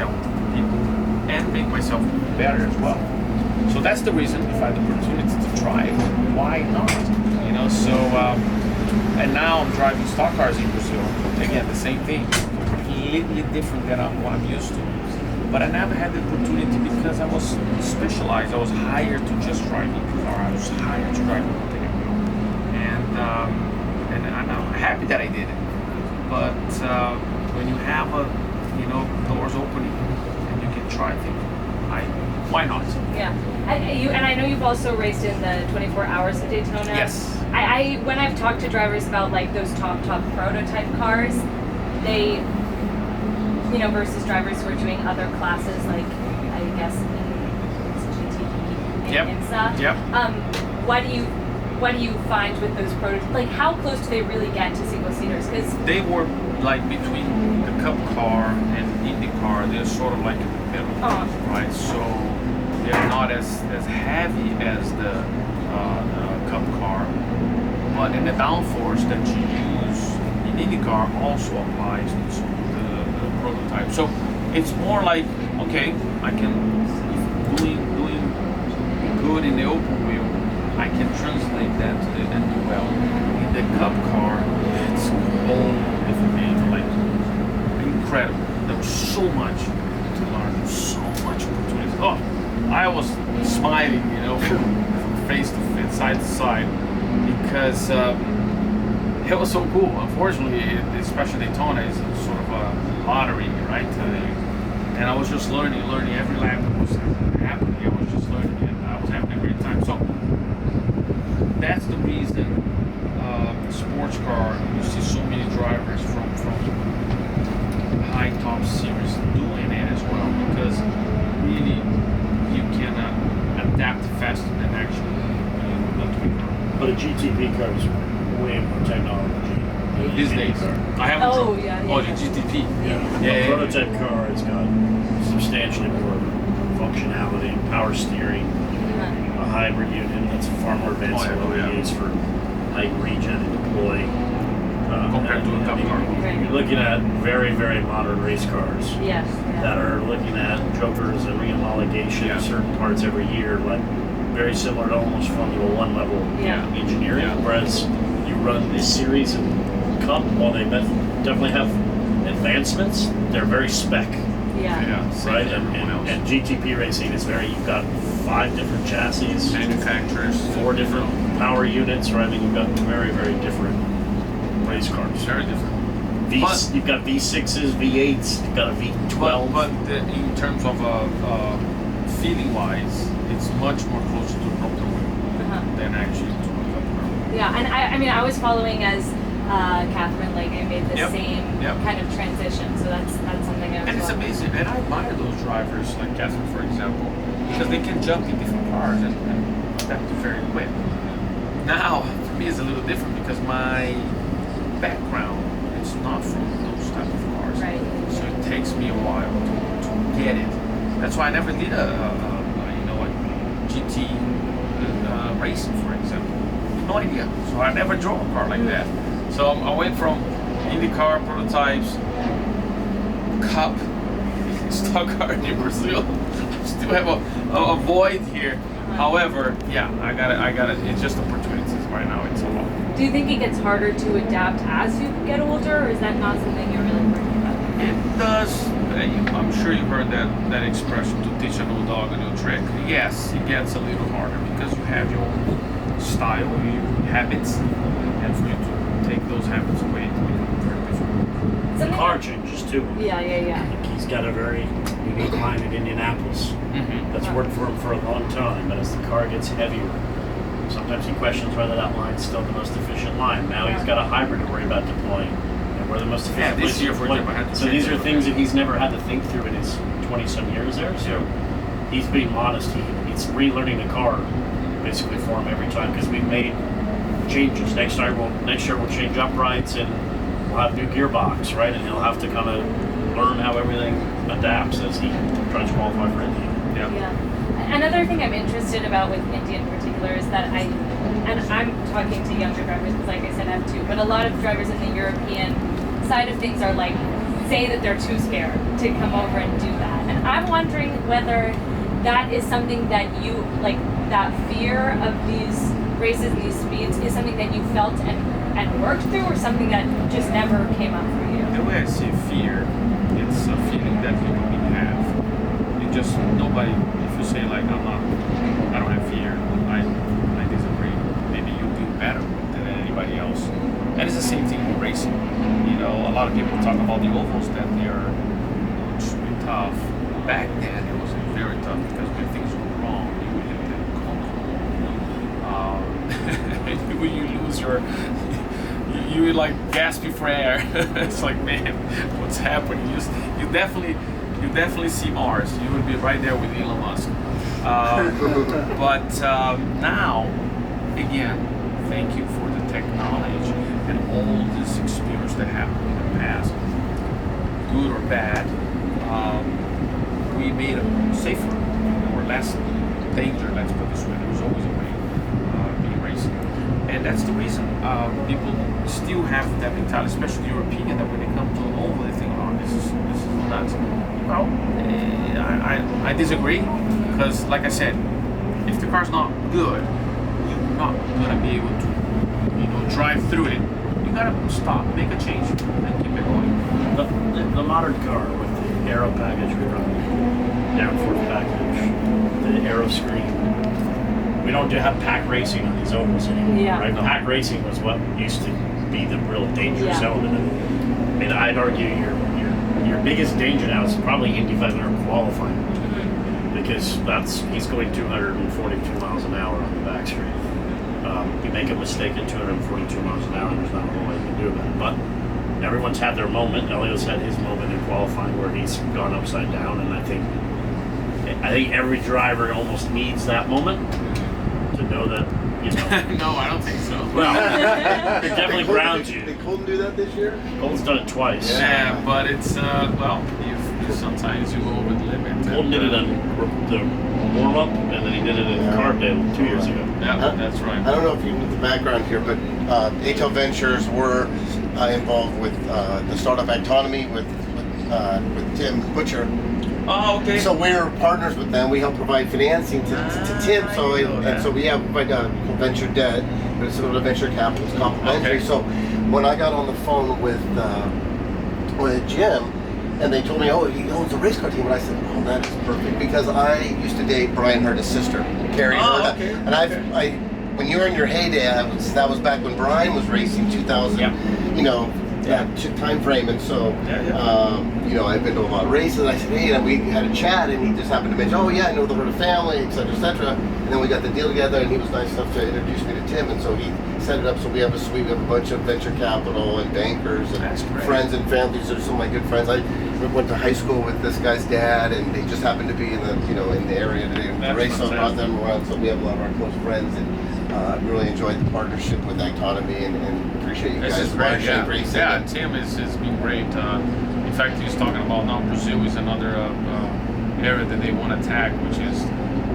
help people and make myself better as well. So that's the reason, if I had the opportunity to try it, why not? You know, so, and now I'm driving stock cars in Brazil. Again, the same thing, completely different than what I'm used to. But I never had the opportunity because I was specialized. I was hired to just drive a car. I was hired to drive a motorcycle. And I'm happy that I did it. But when you have doors opening and you can try things, why not? Yeah. And I know you've also raced in the 24 Hours of Daytona. Yes. When I've talked to drivers about like those top prototype cars, they, versus drivers who are doing other classes like, I guess, GTP and stuff. Yep. What do you find with those prototypes? Like, how close do they really get to single seaters? Because they were like between the Cup car and Indy car. They're sort of like in the middle, right? So they're not as heavy as the Cup car, but in the downforce that you use in Indy car also applies to the prototype. So it's more like, okay, I can, if doing good in the open wheel, I can translate that to the end well. In the Cup car, it's a whole different game, like incredible. There's so much to learn, so much opportunities. Oh, I was smiling, from face to face, side to side, because it was so cool. Unfortunately, especially Daytona is sort of a lottery, right? And I was just learning every lap that was happening. I was just learning, and I was having a great time. So that's the reason sports car, you see so many drivers from high top series doing it as well, because really you can adapt faster than actually But a GTP car is way more technology. These days. I haven't. Oh, yeah. Oh, the GTP. Yeah. A prototype car has got substantially more functionality, power steering, a hybrid unit that's far more advanced than what we use for height regen and deploy. Compared to a Cup car. You're looking at very, very modern race cars that are looking at jokers and re-homologation of certain parts every year, like very similar to almost Formula One level engineering. Whereas you run this series and Cup, while they definitely have advancements, they're very spec. Right? And GTP racing is you've got 5 different chassis, manufacturers, 4 different power units, right? I mean, you've got very, very different race cars. Very different. You've got V6s, V8s, you've got a V12. But in terms of feeling-wise, it's much more closer to a open wheel than actually to a Cup car. Yeah, and I was following as Catherine Legge made the same kind of transition, so that's something I was. And it's amazing, and I admire those drivers like Catherine, for example, because they can jump in different cars and adapt very quick. Now, for me, it's a little different because my background is not from those type of cars, right? So it takes me a while to get it. That's why I never did a GT racing, for example. No idea. So I never drove a car like that. So I went from IndyCar prototypes, Cup, stock car in Brazil. Still have a void here. However, I got it. It's just opportunities right now. It's a lot. Do you think it gets harder to adapt as you get older, or is that not something you're really worried about? It does. I'm sure you heard that expression, to teach an old dog a new trick. Yes, it gets a little harder because you have your own style, your habits, and for you to take those habits away, it becomes very difficult. The car changes too. Yeah. Like he's got a very unique line in Indianapolis that's worked for him for a long time, but as the car gets heavier, sometimes he questions whether that line's still the most efficient line. Now he's got a hybrid to worry about deploying. We're the most efficient. This year, for example, I had to so these are things that he's never had to think through in his 20-some years there. So he's being modest. He's relearning the car basically for him every time because we've made changes. Next year we'll change uprights and we'll have new gearbox, right? And he'll have to kind of learn how everything adapts as he tries to qualify for Indy. Yeah. Another thing I'm interested about with Indy in particular is that I'm talking to younger drivers because, like I said, I have 2, but a lot of drivers in the European side of things are like say that they're too scared to come over and do that. And I'm wondering whether that is something that you, like, that fear of these races and these speeds is something that you felt and worked through, or something that just never came up for you? The way I see fear, it's a feeling that you don't have. You just, nobody, if you say like, I don't have fear, I disagree. Maybe you do better than anybody else. And it's the same thing in racing. You know, a lot of people talk about the ovals, that they are extremely tough. Back then, it was very tough because when things go wrong, you would hit the when you lose your, you would like gasping for air. It's like, man, what's happening? You definitely see Mars. You would be right there with Elon Musk. But now, again, thank you for the technology and all this experience that happened in the past, good or bad. We made it safer or less danger, let's put it this way. There was always a way being racing. And that's the reason people still have that mentality, especially European, that when they come to Oval, they think, oh, this is nuts. Well, I disagree, because like I said, if the car's not good, you're not going to be able to, drive through it. You got to stop, make a change, and keep it going. The modern car with the aero package we run, downforce package, the aero screen. We don't have pack racing on these ovals anymore. Yeah. Right? Pack racing was what used to be the real dangerous element of it. I mean, I'd argue your biggest danger now is probably Indy 500 qualifying, because he's going 242 miles an hour on the back straight. You make a mistake at 242 miles an hour, there's not a whole lot you can do about it. But everyone's had their moment. Helio's had his moment in qualifying where he's gone upside down, and I think every driver almost needs that moment to know that, No, I don't think so. Well, it definitely grounds you. Did Colton do that this year? Colton's done it twice. Yeah, but it's, sometimes you go over the limit. Colton did it on the warm-up, and then he did it in Carbondale 2 years ago. Yeah, that's right. I don't know if you know the background here, but HL Ventures were involved with the startup Autonomy with Tim Butcher. Oh, okay. So we're partners with them. We help provide financing to Tim. So we have venture debt, but it's sort of venture capital. It's complementary. Okay. So when I got on the phone with Jim, and they told me, oh, he owns a race car team, and I said, oh, that is perfect, because I used to date Brian Hurta's sister, Carrie Hurta. Okay. And when you were in your heyday, that was back when Brian was racing, 2000. Yep. Time frame, and so I've been to a lot of races. I said, hey, and we had a chat, and he just happened to mention, oh yeah, I know the Hurta family, etc., etc. And then we got the deal together, and he was nice enough to introduce me to Tim, and so he set it up. So we have a suite, we have a bunch of venture capital and bankers and friends and families. These are some of my good friends. I went to high school with this guy's dad, and they just happened to be in the area to race, so I brought them around. So we have a lot of our close friends, and really enjoyed the partnership with Autonomy, and appreciate you guys watching racing. Yeah, Tim has been great. In fact, he's talking about now Brazil is another area that they want to attack, which is,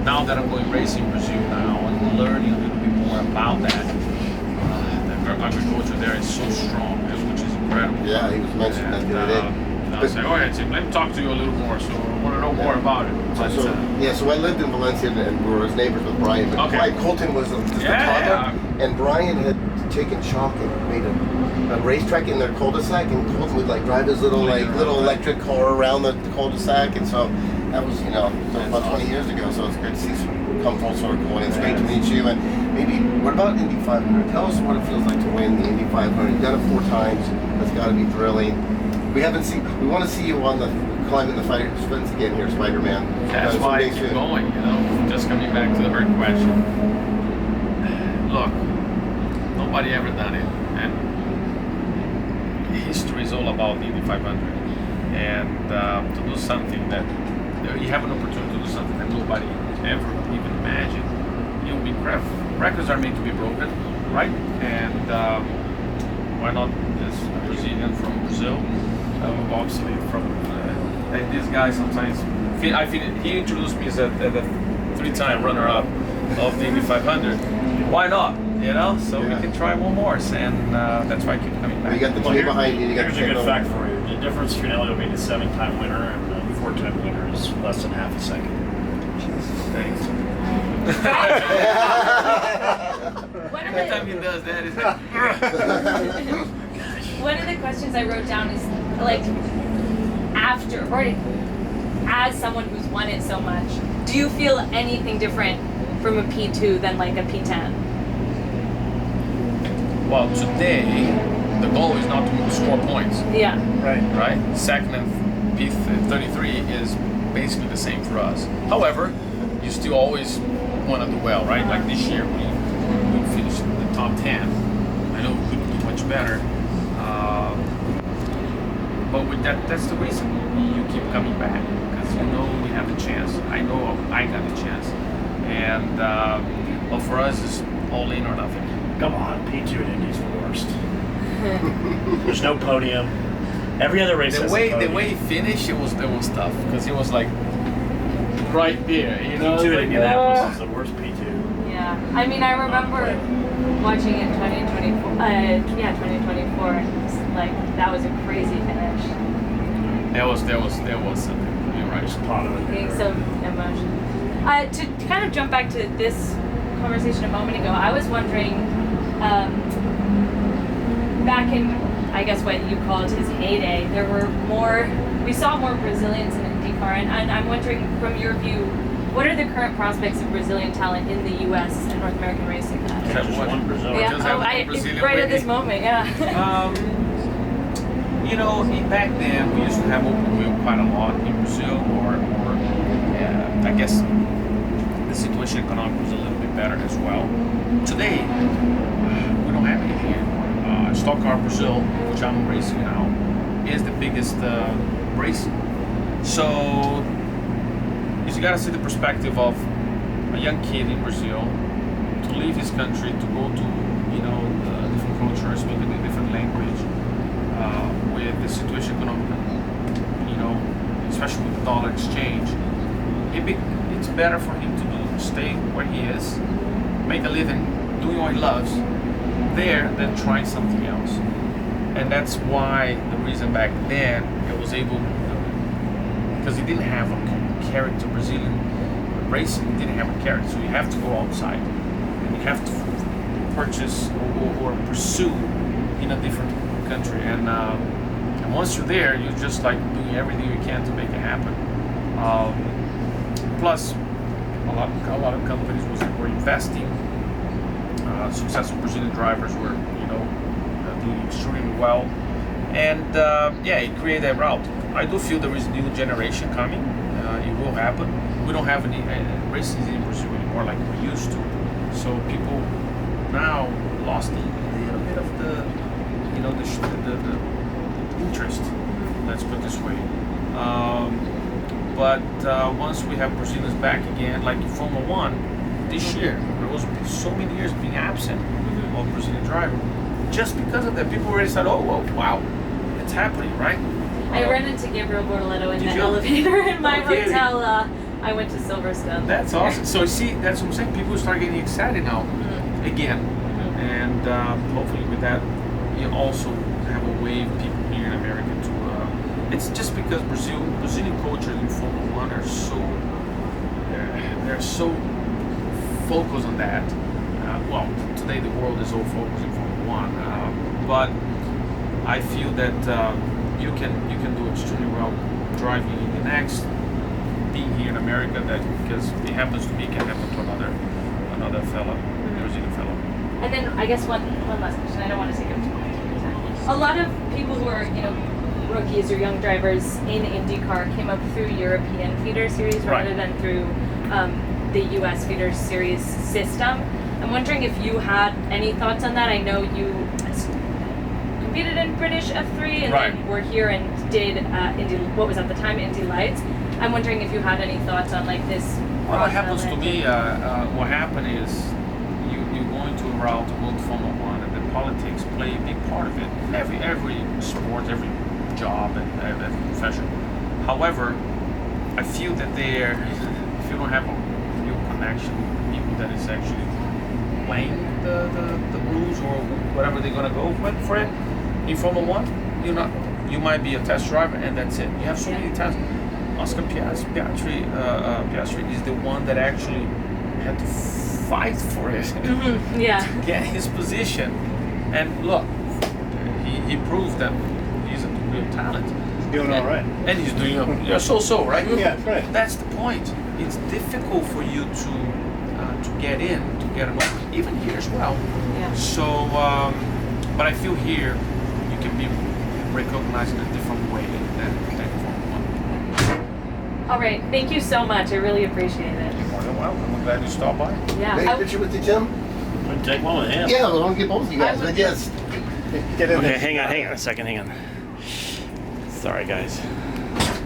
now that I'm going racing Brazil now and learning a little bit more about that, the agriculture there is so strong, which is incredible. Yeah, he was mentioning that the other day. I was like, oh yeah, Tim, let me talk to you a little more, so I want to know more about it. But, so I lived in Valencia, and we were his neighbors with Brian. But Colton was just a toddler, and Brian had taken chalk and made a racetrack in their cul-de-sac, and Colton would drive his little electric car around the cul-de-sac, and so that was about 20 years ago. So it's great to see come full circle, and it's great to meet you. And maybe what about Indy 500? Tell us what it feels like to win the Indy 500. You've done it 4 times. That's got to be thrilling. We want to see you on the climbing the fence again here, Spider-Man. That's why I keep going. Just coming back to the hard question. Look, nobody ever done it, and history is all about the Indy 500. And to do something that you have an opportunity to do something that nobody ever even imagined, it will be incredible. Records are made to be broken, right? And why not this Brazilian from Brazil? Obviously from and this guy sometimes he introduced me as a 3-time runner-up of the Indy 500. why not? You know, so we can try one more, and that's why I keep coming back. You got the team behind you. Here's a good fact for you: the difference between Helio being a 7-time winner and a 4-time winner is less than half a second. Thanks. Every time he does that, it's like, one of the questions I wrote down is like, after or as someone who's won it so much, do you feel anything different from a P2 than like a P10? well, today the goal is not to score points. Yeah. Right. Second and P33 is basically the same for us. However, you still always want to do well, right? Like this year, we finished in the top 10. I know we could do much better, but with that's the reason you keep coming back, because you know we have a chance. I know I got a chance, and but for us, it's all in or nothing. Come on, P2 at Indy's the worst. There's no podium. Every other race has a podium. The way he finished, it was tough, because it was like right there, you know. P2 at like, Indianapolis is the worst P2. Yeah, I mean, I remember watching in 2024. 2024. And it's like that was a crazy finish. There was something. You're right. Just pot of it. Getting some emotion. To kind of jump back to this conversation a moment ago, I was wondering, back in, I guess what you called his heyday, we saw more Brazilians in IndyCar, and I'm wondering, from your view, what are the current prospects of Brazilian talent in the U.S. and North American racing? Just one Brazilian. Yeah, right at this moment, yeah. You know, back then we used to have open wheel quite a lot in Brazil, or I guess the situation economic was a little bit better as well. Today, we don't have anything anymore. Stock Car Brazil, which I'm racing now, is the biggest race. So you got to see the perspective of a young kid in Brazil to leave his country to go to, you know, different culture, speaking a different language, with the situation economic, you know, especially with the dollar exchange. It's better for him to stay where he is, make a living, doing what he loves there than trying something else. And that's why the reason back then it was able, because he didn't have a character. Brazilian racing didn't have a character, so you have to go outside and you have to purchase or pursue in a different country. And once you're there, you're just like doing everything you can to make it happen. Plus, a lot of companies were investing. Successful Brazilian drivers were, you know, doing extremely well, and it created a route. I do feel there is new generation coming. It will happen. We don't have any races in Brazil anymore like we used to, so people now lost a little bit of the, you know, the interest. Let's put it this way. But once we have Brazilians back again, like in Formula One. This year, there was so many years being absent of Brazilian driver. Just because of that, people already said, "Oh, wow, it's happening, right?" I ran into Gabriel Bortoletto in the elevator in my hotel. I went to Silverstone. That's awesome. So you see, that's what I'm saying. People start getting excited now again, and hopefully with that, you also have a wave of people here in America to. It's just because Brazilian culture in Formula One are so they're so focused on that. Well, today the world is all focused on Formula One, but I feel that you can do extremely well driving in the next. Being here in America, that because it happens to me, can happen to another fellow, Brazilian fellow. And then I guess one last question. I don't want to take up too much of your time. A lot of people who are, you know, rookies or young drivers in IndyCar came up through European feeder series rather than through the U.S. feeder series system. I'm wondering if you had any thoughts on that. I know you competed in British F3 and then were here and did Indy, what was at the time Indy Lights. I'm wondering if you had any thoughts on like this. Well, what happens to me, what happened is you go into a route to go to Formula One, and the politics play a big part of it. Every sport, every job, and every profession. However, I feel that if you don't have a real connection with people that is actually playing the rules or whatever they're gonna go for it. In Formula One, you might be a test driver and that's it. You have so many tests. Oscar Piastri is the one that actually had to fight for it to get his position. And look, he proved that he's a real talent. He's doing all right. And he's doing so, right? Yeah, right. That's the point. It's difficult for you to get in, to get him up, even here as well. Yeah. So, but I feel here you can be recognized in a different way than Formula One. All right, thank you so much. I really appreciate it. You're more than welcome. I'm glad you stopped by. Yeah. Take a picture with you, Tim? I'll take one with him. Yeah, I want to get both of you guys. But yes. Get in there. Hang on a second, hang on. Sorry, guys.